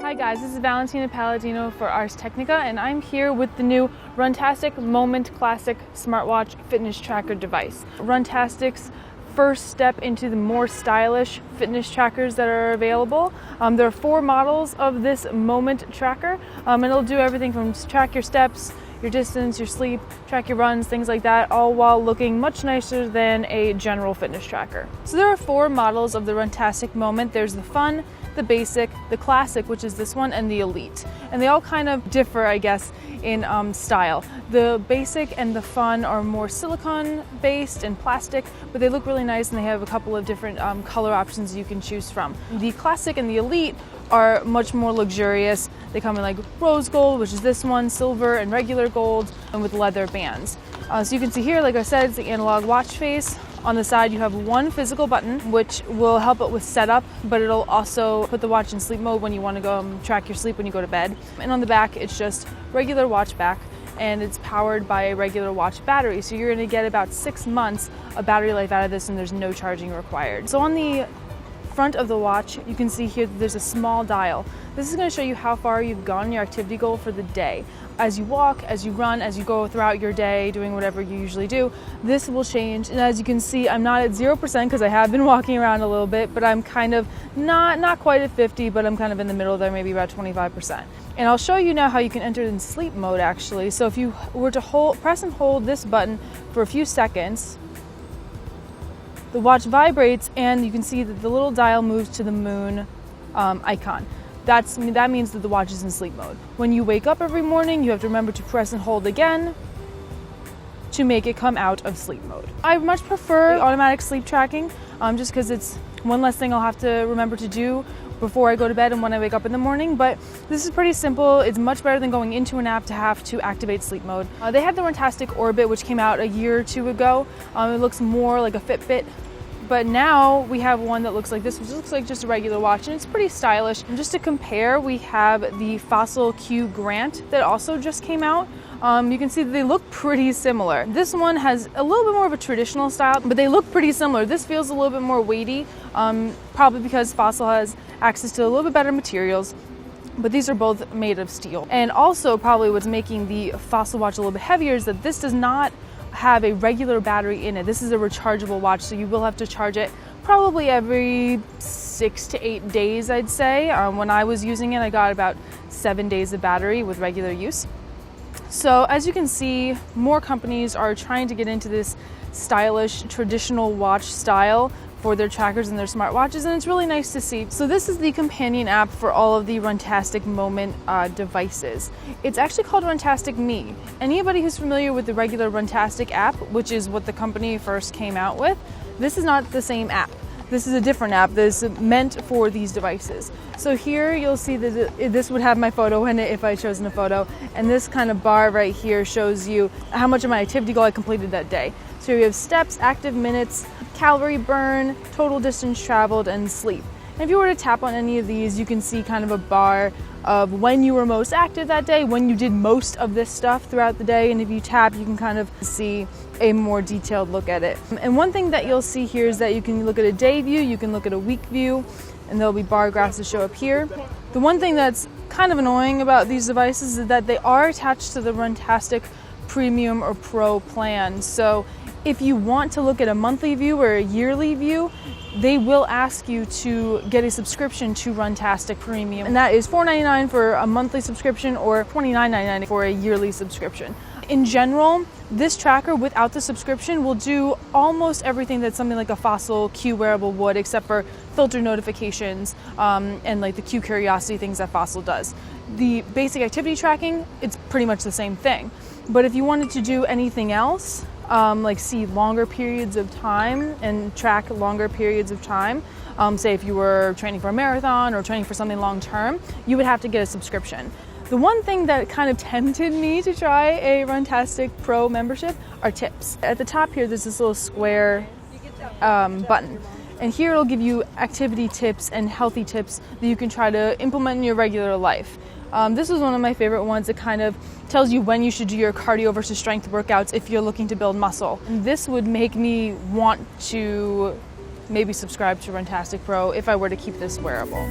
Hi guys, this is Valentina Palladino for Ars Technica, and I'm here with the new Runtastic Moment Classic smartwatch fitness tracker device. Runtastic's first step into the more stylish fitness trackers that are available. There are 4 models of this Moment tracker, and it'll do everything from track your steps, your distance, your sleep, track your runs, things like that, all while looking much nicer than a general fitness tracker. So there are 4 models of the Runtastic Moment. There's the Fun, the Basic, the Classic, which is this one, and the Elite. And they all kind of differ, I guess, in style. The Basic and the Fun are more silicone based and plastic, but they look really nice and they have a couple of different color options you can choose from. The Classic and the Elite are much more luxurious. They come in like rose gold, which is this one, silver and regular gold, and with leather bands. So you can see here, like I said, it's the analog watch face. On the side you have one physical button which will help it with setup, but it'll also put the watch in sleep mode when you want to go track your sleep when you go to bed. And on the back it's just regular watch back, and it's powered by a regular watch battery. So you're going to get about 6 months of battery life out of this, and there's no charging required. So on the front of the watch you can see here that there's a small dial. This is going to show you how far you've gone in your activity goal for the day. As you walk, as you run, as you go throughout your day doing whatever you usually do, this will change. And as you can see, I'm not at 0% because I have been walking around a little bit, but I'm kind of not quite at 50, but I'm kind of in the middle there, maybe about 25%. And I'll show you now how you can enter in sleep mode actually. So if you were to press and hold this button for a few seconds, the watch vibrates and you can see that the little dial moves to the moon icon. That means that the watch is in sleep mode. When you wake up every morning, you have to remember to press and hold again to make it come out of sleep mode. I much prefer automatic sleep tracking just because it's one less thing I'll have to remember to do before I go to bed and when I wake up in the morning, but this is pretty simple. It's much better than going into an app to have to activate sleep mode. They had the Runtastic Orbit, which came out a year or 2 ago. It looks more like a Fitbit. But now we have one that looks like this, which looks like just a regular watch, and it's pretty stylish. And just to compare, we have the Fossil Q Grant that also just came out. You can see that they look pretty similar. This one has a little bit more of a traditional style, but they look pretty similar. This feels a little bit more weighty, probably because Fossil has access to a little bit better materials. But these are both made of steel. And also probably what's making the Fossil watch a little bit heavier is that this does not have a regular battery in it. This is a rechargeable watch, so you will have to charge it probably every 6 to 8 days, I'd say. When I was using it, I got about 7 days of battery with regular use. So as you can see, more companies are trying to get into this stylish, traditional watch style for their trackers and their smartwatches, and it's really nice to see. So this is the companion app for all of the Runtastic Moment devices. It's actually called Runtastic Me. Anybody who's familiar with the regular Runtastic app, which is what the company first came out with, this is not the same app. This is a different app that is meant for these devices. So here you'll see that this would have my photo in it if I had chosen a photo, and this kind of bar right here shows you how much of my activity goal I completed that day. So we have steps, active minutes, calorie burn, total distance traveled, and sleep. And if you were to tap on any of these, you can see kind of a bar of when you were most active that day, when you did most of this stuff throughout the day, and if you tap, you can kind of see a more detailed look at it. And one thing that you'll see here is that you can look at a day view, you can look at a week view, and there'll be bar graphs that show up here. The one thing that's kind of annoying about these devices is that they are attached to the Runtastic Premium or Pro plan. So if you want to look at a monthly view or a yearly view, they will ask you to get a subscription to Runtastic Premium. And that is $4.99 for a monthly subscription or $29.99 for a yearly subscription. In general, this tracker without the subscription will do almost everything that something like a Fossil Q wearable would, except for filter notifications and like the Q Curiosity things that Fossil does. The basic activity tracking, it's pretty much the same thing. But if you wanted to do anything else, like see longer periods of time and track longer periods of time, say if you were training for a marathon or training for something long term, you would have to get a subscription. The one thing that kind of tempted me to try a Runtastic Pro membership are tips. At the top here, there's this little square button. And here it'll give you activity tips and healthy tips that you can try to implement in your regular life. This was one of my favorite ones. It kind of tells you when you should do your cardio versus strength workouts if you're looking to build muscle. And this would make me want to maybe subscribe to Runtastic Pro if I were to keep this wearable.